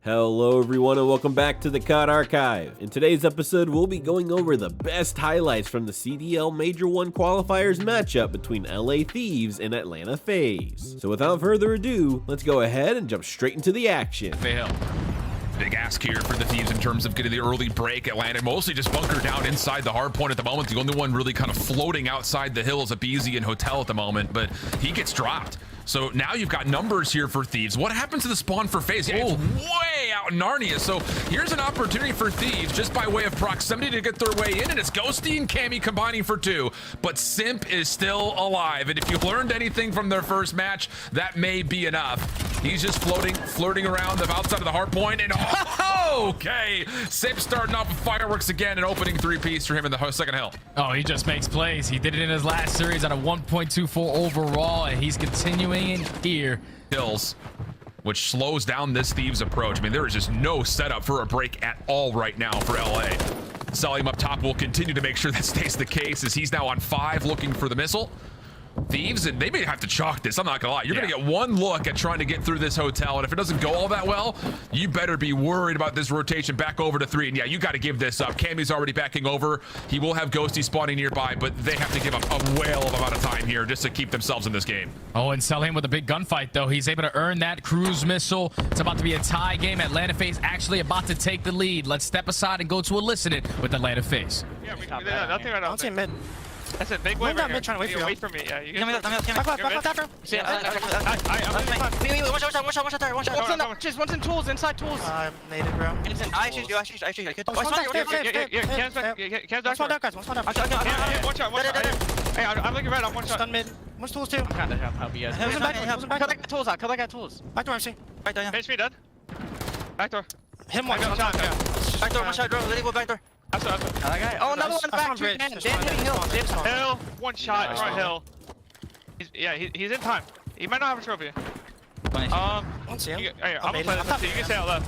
Hello everyone and welcome back to the COD Archive. In today's episode, we'll be going over the best highlights from the CDL Major I Qualifiers matchup between LA Thieves and Atlanta FaZe. So without further ado, let's go ahead and jump straight into the action. Big ask here for the Thieves in terms of getting the early break. Atlanta mostly just bunkered down inside the hard point at the moment. The only one really kind of floating outside the hill is Abezy and Hotel at the moment, but he gets dropped. So now you've got numbers here for Thieves. What happens to the spawn for FaZe? Yeah, it's way out in Narnia. So here's an opportunity for Thieves just by way of proximity to get their way in, and it's Ghosty and Cammy combining for two. But Simp is still alive, and if you've learned anything from their first match, that may be enough. He's just flirting around the outside of the hard point, and okay, Simp starting off with fireworks again, an opening three-piece for him in the second hill. Oh, he just makes plays. He did it in his last series at a 1.24 overall, and he's continuing in here. Hills, which slows down this Thieves approach. I mean, there is just no setup for a break at all right now for LA. Salim up top will continue to make sure that stays the case as he's now on 5 looking for the missile. Thieves, and they may have to chalk this, I'm not gonna lie. You're gonna get one look at trying to get through this hotel, and if it doesn't go all that well, you better be worried about this rotation back over to 3. And yeah, you got to give this up. Cammy's already backing over. He will have Ghosty spawning nearby, but they have to give up a whale of amount of time here just to keep themselves in this game. Oh, and Salim with a big gunfight, though. He's able to earn that cruise missile. It's about to be a tie game. Atlanta FaZe actually about to take the lead. Let's step aside and go to a listening with Atlanta FaZe. Yeah, nothing right now. I'll mid. That's it, big wave right here. Trying to wait for you. Wait for me, yeah. You Give me that, watch out, just one's in tools, inside tools. I'm native, bro. I shoot you. Cam's back. One spot down. One shot. Hey, I'm looking red, I'm one shot. Stun mid. One's tools too. I'm kind of help you guys. Back. Cut that tools out, Back door, MC. Right there, yeah. Finish me, dead. Back door. Hit him one. Shot, yeah. Back door, one shot, bro. Let it go back door. That's it. Oh, another one back. Hill, one shot, front hill. He's in time. He might not have a trophy. Don't see him. I'm gonna play this. You can stay out left.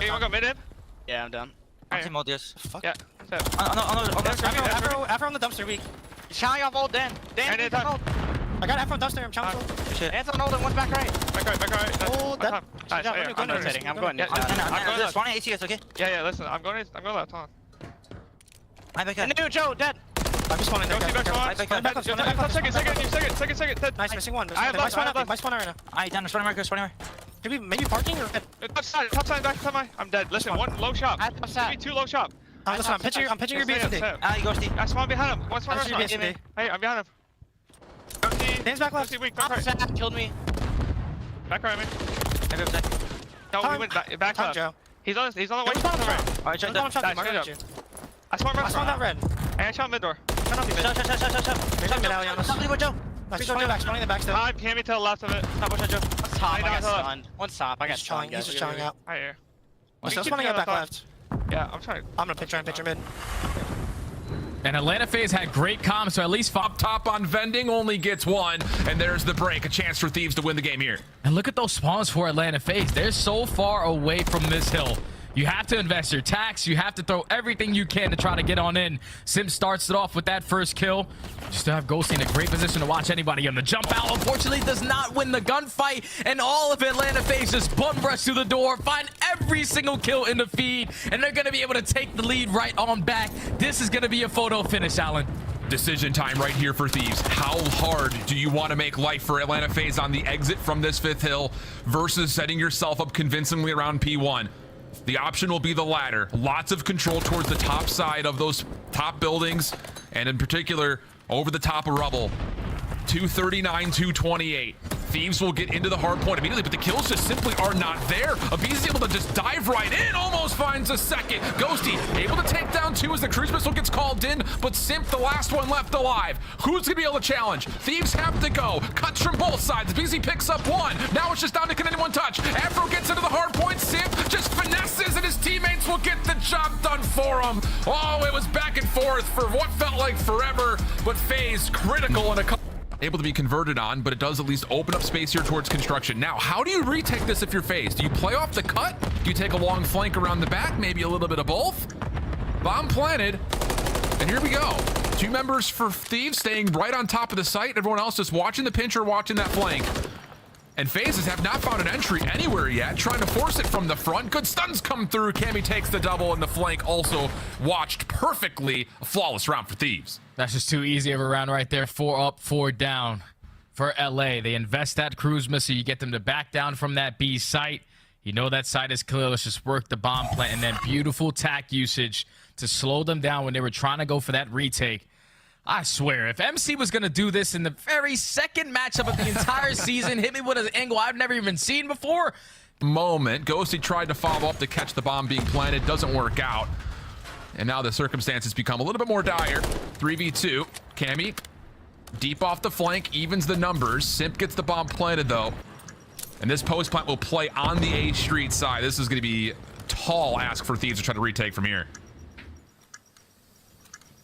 You wanna go mid him? Yeah, I'm done. I'm team this. Fuck. Yeah. Afro on the dumpster, weak. Challenge off old Dan. I got Afro on dumpster, I'm challenging. Shit. Hands on old, one's back right. Back right. Oh, that. Nice. I'm rotating. I'm going. I'm going left. Spawning ACS, okay? Yeah, listen. I'm going left, hold on. I'm back And new Joe, dead. I'm just spawning there. Second. Nice, missing one. I have left. My spawn arena. Alright, down. Spawning marker. Maybe parking or? Top side, back to my. I'm dead. Listen, one low shop. Give me 2 low shop. Listen, I'm pitching your BSD. You go, Steve. I spawn behind him. One spawn restaurant. BSD. Hey, I'm behind him. Dan's back left. Weak, back right. Killed me. Back right, man. Maybe I'm dead. No, we went back left. Joe. He's on the way. Alright, check that. I spawned I spawned that red. And I shot mid door. Turn off the mid. Shot. There's a mid alley on us. Somebody with Joe. Nice, spawning the back still. Time, Cammy to the left of it. One top, I got stunned. One top, I got stunned. He's just chilling out. Right here. He's still spawning out back left. Yeah, I'm trying. I'm gonna try and pitch your mid. And Atlanta FaZe had great comms, so at least Up top on vending only gets 1, and there's the break. A chance for Thieves to win the game here. And look at those spawns for Atlanta FaZe. They're so far away from this hill. You have to invest your tax. You have to throw everything you can to try to get on in. Simp starts it off with that first kill. You still have Ghosty in a great position to watch anybody on the jump out. Unfortunately, does not win the gunfight. And all of Atlanta FaZe just bum rush through the door, find every single kill in the feed, and they're going to be able to take the lead right on back. This is going to be a photo finish, Alan. Decision time right here for Thieves. How hard do you want to make life for Atlanta FaZe on the exit from this 5th hill versus setting yourself up convincingly around P1? The option will be the latter. Lots of control towards the top side of those top buildings, and in particular, over the top of rubble. 239, 228. Thieves will get into the hard point immediately, but the kills just simply are not there. Abezy able to just dive right in, almost finds a second. Ghosty able to take down 2 as the cruise missile gets called in, but Simp, the last one left alive. Who's gonna be able to challenge? Thieves have to go. Cuts from both sides. Abezy picks up 1. Now it's just down to can anyone touch. Afro gets into the hard point. Simp just finesses, and his teammates will get the job done for him. Oh, it was back and forth for what felt like forever, but FaZe critical in a couple. Able to be converted on, but it does at least open up space here towards construction. Now, how do you retake this if you're FaZe? Do you play off the cut? Do you take a long flank around the back? Maybe a little bit of both? Bomb planted, and here we go. 2 members for Thieves staying right on top of the site. Everyone else just watching the pinch or watching that flank. And FaZes have not found an entry anywhere yet, trying to force it from the front. Good stuns come through. Cammy takes the double, and the flank also watched perfectly. A flawless round for Thieves. That's just too easy of a round right there. 4 up, 4 down for LA. They invest that cruise missile. You get them to back down from that B site. You know that site is clear. Let's just work the bomb plant, and then beautiful tack usage to slow them down when they were trying to go for that retake. I swear, if MC was going to do this in the very second matchup of the entire season, hit me with an angle I've never even seen before. Moment. Ghosty tried to follow up to catch the bomb being planted. Doesn't work out. And now the circumstances become a little bit more dire. 3v2. Cammy, deep off the flank, evens the numbers. Simp gets the bomb planted, though. And this post plant will play on the A Street side. This is going to be a tall ask for Thieves to try to retake from here.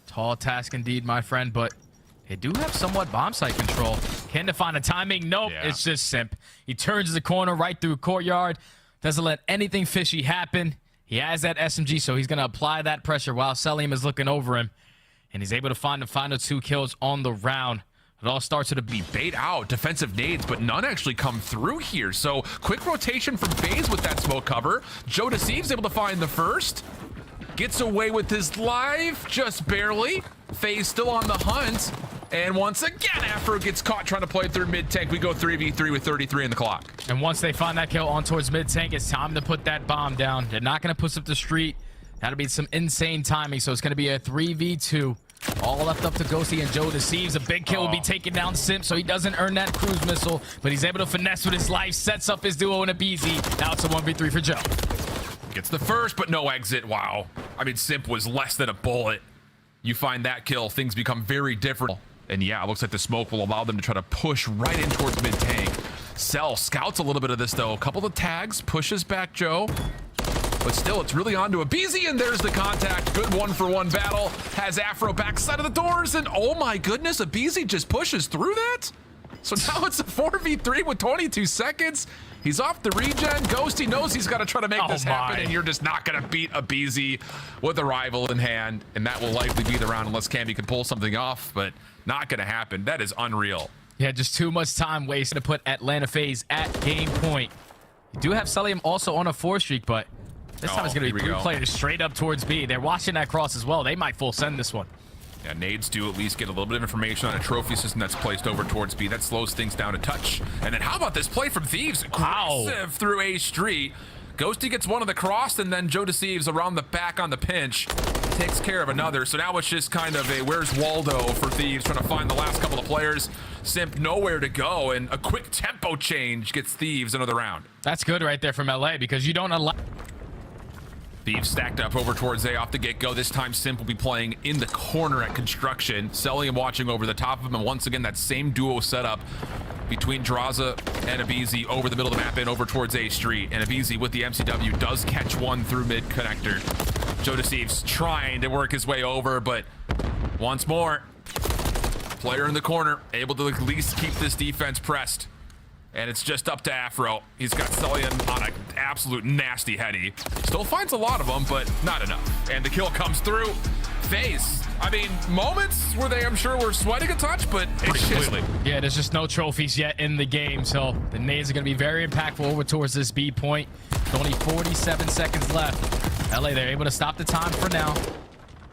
Tall task indeed, my friend, but they do have somewhat bomb site control. Can they find the timing? Nope, Yeah. It's just Simp. He turns the corner right through courtyard. Doesn't let anything fishy happen. He has that SMG, so he's going to apply that pressure while Selim is looking over him. And he's able to find the final 2 kills on the round. It all starts with a Be bait out defensive nades, but none actually come through here. So quick rotation from FaZe with that smoke cover. Joe Deceives able to find the first. Gets away with his life, just barely. FaZe still on the hunt. And once again, Afro gets caught trying to play through mid-tank. We go 3v3 with 33 in the clock. And once they find that kill on towards mid-tank, it's time to put that bomb down. They're not going to push up the street. That'll be some insane timing, so it's going to be a 3v2. All left up to Ghosty and Joe Deceives. A big kill will be taking down Simp, so he doesn't earn that cruise missile, but he's able to finesse with his life, sets up his duo in Abezy. Now it's a 1v3 for Joe. Gets the first, but no exit. Wow. I mean, Simp was less than a bullet. You find that kill, things become very different. And yeah, it looks like the smoke will allow them to try to push right in towards mid-tank. Cell scouts a little bit of this, though. A couple of tags, pushes back Joe. But still, it's really on to Abezy, and there's the contact. Good 1-for-1 battle. Has Afro backside of the doors, and oh my goodness, Abezy just pushes through that? So now it's a 4v3 with 22 seconds. He's off the regen. Ghosty knows he's got to try to make this happen, and you're just not going to beat Abezy with a rival in hand. And that will likely be the round unless Cammy can pull something off, but not going to happen. That is unreal. Yeah, just too much time wasted to put Atlanta FaZe at game point. You do have Selim also on a 4 streak, but this time it's going to be 3 players straight up towards B. They're watching that cross as well. They might full send this one. Yeah, nades do at least get a little bit of information on a trophy system that's placed over towards B. That slows things down a touch. And then how about this play from Thieves? Aggressive through A Street. Ghosty gets one of the cross, and then Joe Deceives around the back on the pinch takes care of another. So now it's just kind of a where's Waldo for Thieves, trying to find the last couple of players. Simp nowhere to go, and a quick tempo change gets Thieves another round. That's good right there from LA, because you don't allow... Thieves stacked up over towards A off the get-go. This time Simp will be playing in the corner at construction. Selling and watching over the top of him, and once again that same duo setup between Draza and Abezy over the middle of the map and over towards A Street. And Abezy with the MCW does catch one through mid connector. Joe Deceives trying to work his way over, but once more, player in the corner, able to at least keep this defense pressed. And it's just up to Afro. He's got Sullivan on an absolute nasty heady. Still finds a lot of them, but not enough. And the kill comes through. FaZe, I mean, moments where they, I'm sure, were sweating a touch, but it's just... Yeah, there's just no trophies yet in the game, so the nades are going to be very impactful over towards this B point. Only 47 seconds left. LA, they're able to stop the time for now.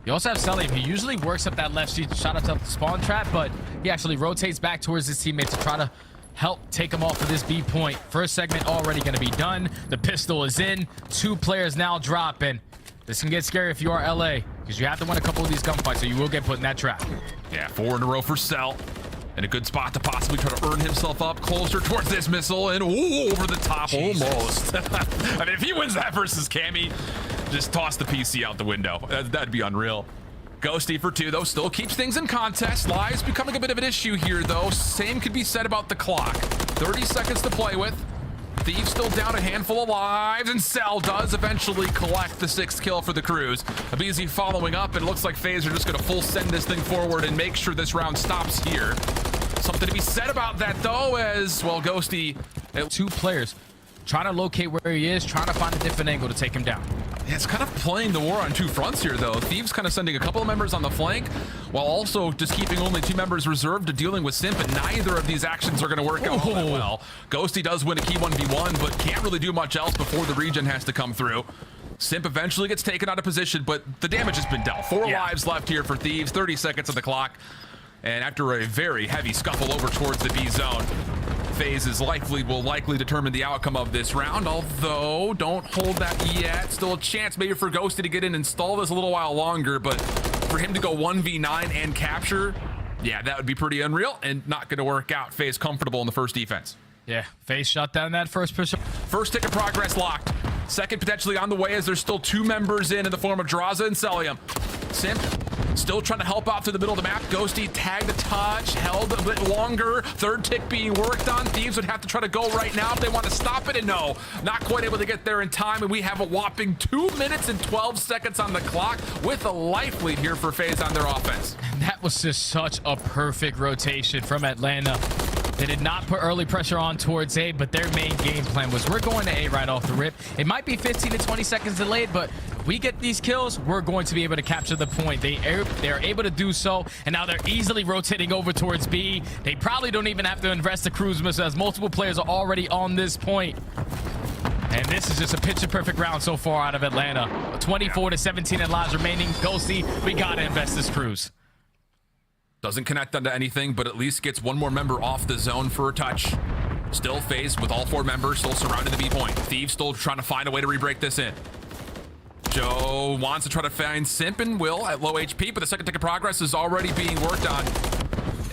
You also have Selim. He usually works up that left street shot up the spawn trap, but he actually rotates back towards his teammate to try to help take him off of this B point. First segment already going to be done. The pistol is in. 2 players now dropping. This can get scary if you are LA, because you have to win a couple of these gunfights, so you will get put in that trap. Yeah, 4 in a row for Cell. And a good spot to possibly try to earn himself up closer towards this missile, and ooh, over the top. Jesus. Almost. I mean, if he wins that versus Cammy, just toss the PC out the window. That'd be unreal. Ghosty for 2, though, still keeps things in contest. Lives becoming a bit of an issue here, though. Same could be said about the clock. 30 seconds to play with. Thieves still down a handful of lives, and Cell does eventually collect the 6th kill for the Cruise. Abezy following up, and it looks like FaZe are just going to full send this thing forward and make sure this round stops here. Something to be said about that, though, as, well, Ghosty... 2 players trying to locate where he is, trying to find a different angle to take him down. Yeah, it's kind of playing the war on two fronts here, though. Thieves kind of sending a couple of members on the flank, while also just keeping only 2 members reserved to dealing with Simp, and neither of these actions are going to work out all that well. Ghosty does win a key 1v1, but can't really do much else before the regen has to come through. Simp eventually gets taken out of position, but the damage has been dealt. 4 lives left here for Thieves, 30 seconds on the clock, and after a very heavy scuffle over towards the B zone, FaZe will likely determine the outcome of this round, although don't hold that yet. Still a chance maybe for Ghosty to get in and stall this a little while longer, but for him to go 1v9 and capture, yeah, that would be pretty unreal and not going to work out. FaZe comfortable in the first defense. Yeah, FaZe shut down that first person. First tick of progress locked. Second potentially on the way as there's still 2 members in the form of Draza and Celium. Simp still trying to help out through the middle of the map. Ghosty tagged a touch, held a bit longer. Third tick being worked on. Thieves would have to try to go right now if they want to stop it, and no, not quite able to get there in time, and we have a whopping 2 minutes and 12 seconds on the clock with a life lead here for FaZe on their offense. That was just such a perfect rotation from Atlanta. They did not put early pressure on towards A, but their main game plan was we're going to A right off the rip. It might be 15 to 20 seconds delayed, but if we get these kills, we're going to be able to capture the point. They're able to do so, and now they're easily rotating over towards B. They probably don't even have to invest the cruise missile as multiple players are already on this point. And this is just a picture-perfect round so far out of Atlanta. 24 to 17 in lives remaining. Ghosty, we got to invest this cruise. Doesn't connect onto anything, but at least gets 1 more member off the zone for a touch. Still FaZe with all 4 members, still surrounding the B point. Thieves still trying to find a way to re-break this in. Joe wants to try to find Simp and Will at low HP, but the second tick of progress is already being worked on.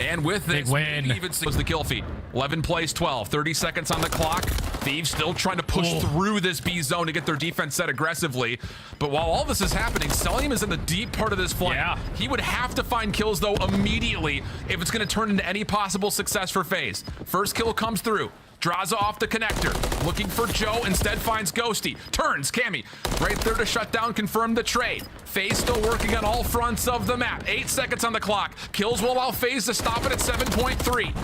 And with this, even was the kill feed. 11 plays 12, 30 seconds on the clock. Thieves still trying to push through this B zone to get their defense set aggressively. But while all this is happening, Celium is in the deep part of this flank. Yeah. He would have to find kills, though, immediately if it's going to turn into any possible success for FaZe. First kill comes through. Draza off the connector, looking for Joe, instead finds Ghosty. Turns, Cammy, right there to shut down, confirm the trade. FaZe still working on all fronts of the map. 8 seconds on the clock. Kills will allow FaZe to stop it at 7.3.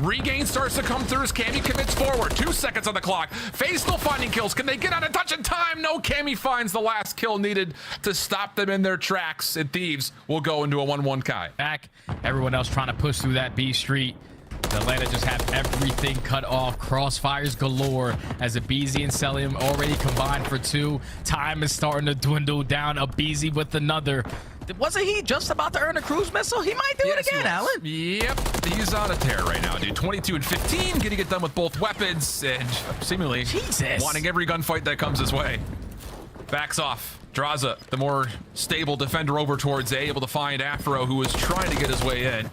Regain starts to come through as Cammy commits forward. 2 seconds on the clock. FaZe still finding kills. Can they get out of touch in time? No, Cammy finds the last kill needed to stop them in their tracks. And Thieves will go into a 1-1 Kai. Back, everyone else trying to push through that B street. Atlanta just have everything cut off. Crossfires galore as Abezy and Celium already combined for 2. Time is starting to dwindle down. Abezy with another. Wasn't he just about to earn a cruise missile? He might do it again, Alan. Yep, he's on a tear right now, dude. 22 and 15, getting it done with both weapons and seemingly wanting every gunfight that comes his way. Backs off. Draza, the more stable defender, over towards A, able to find Afro, who was trying to get his way in.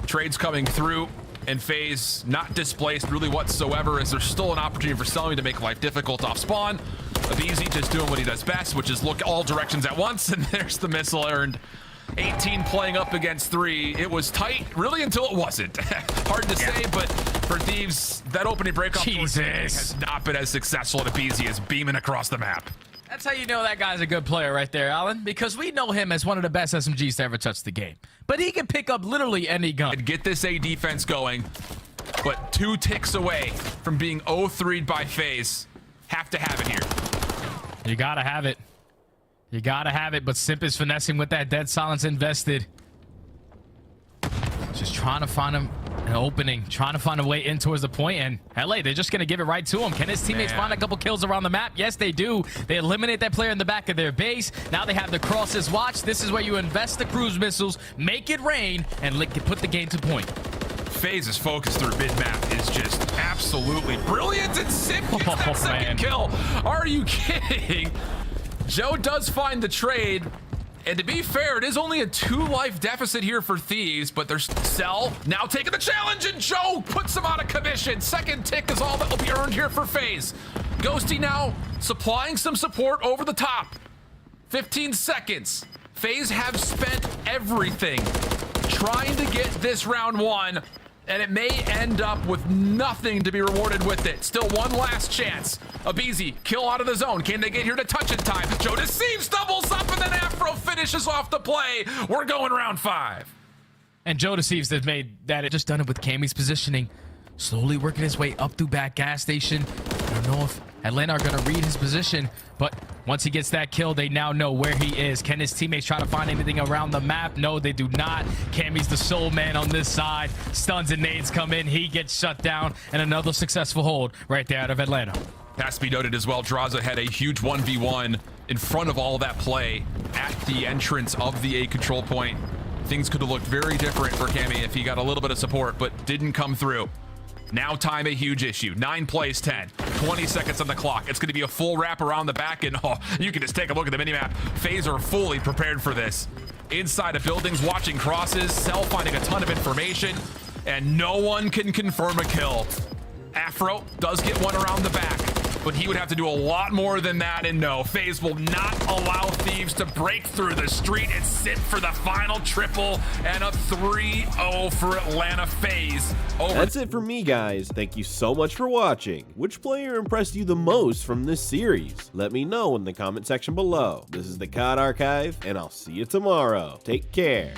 Trades coming through, and FaZe not displaced really whatsoever, as there's still an opportunity for Celium to make life difficult off spawn. Abezy just doing what he does best, which is look all directions at once, and there's the missile earned. 18 playing up against 3. It was tight, really, until it wasn't. Hard to say, but for Thieves, that opening breakoff has not been as successful, and Abezy is beaming across the map. That's how you know that guy's a good player right there, Alan, because we know him as one of the best SMGs to ever touch the game. But he can pick up literally any gun. Get this A defense going, but 2 ticks away from being 0-3'd by FaZe. Have to have it here. You gotta have it. You gotta have it, but Simp is finessing with that dead silence invested. Just trying to find him an opening, trying to find a way in towards the point, and LA, they're just gonna give it right to him. Can his teammates find a couple kills around the map? Yes, they do. They eliminate that player in the back of their base. Now they have the crosses. Watch, this is where you invest the cruise missiles, make it rain, and put the game to point. FaZe's focus through mid-map is just absolutely brilliant, and Simp gets that second kill. Are you kidding? Joe does find the trade, and to be fair, it is only a 2-life deficit here for Thieves, but there's Cell now taking the challenge, and Joe puts him out of commission. Second tick is all that will be earned here for FaZe. Ghosty now supplying some support over the top. 15 seconds. FaZe have spent everything trying to get this round 1, and it may end up with nothing to be rewarded with it. Still one last chance. Abezy, kill out of the zone. Can they get here to touch in time? Joe Deceives doubles up, and then Afro finishes off the play. We're going round 5. And Joe Deceives has made that. It just done it with Cammy's positioning. Slowly working his way up through back gas station. don't know if Atlanta are going to read his position, but once he gets that kill, they now know where he is. Can his teammates try to find anything around the map? No, they do not. Cammy's the sole man on this side. Stuns and nades come in. He gets shut down, and another successful hold right there out of Atlanta. Has to be noted as well, Draza had a huge 1v1 in front of all that play at the entrance of the A control point. Things could have looked very different for Cammy if he got a little bit of support, but didn't come through. Now time a huge issue. 9 plays 10. 20 seconds on the clock. It's going to be a full wrap around the back, and you can just take a look at the minimap. FaZe are fully prepared for this. Inside of buildings, watching crosses, Cell finding a ton of information, and no one can confirm a kill. Afro does get one around the back, but he would have to do a lot more than that, and no, FaZe will not allow Thieves to break through the street. It's Simp for the final triple, and a 3-0 for Atlanta FaZe. That's it for me, guys. Thank you so much for watching. Which player impressed you the most from this series? Let me know in the comment section below. This is the COD Archive, and I'll see you tomorrow. Take care.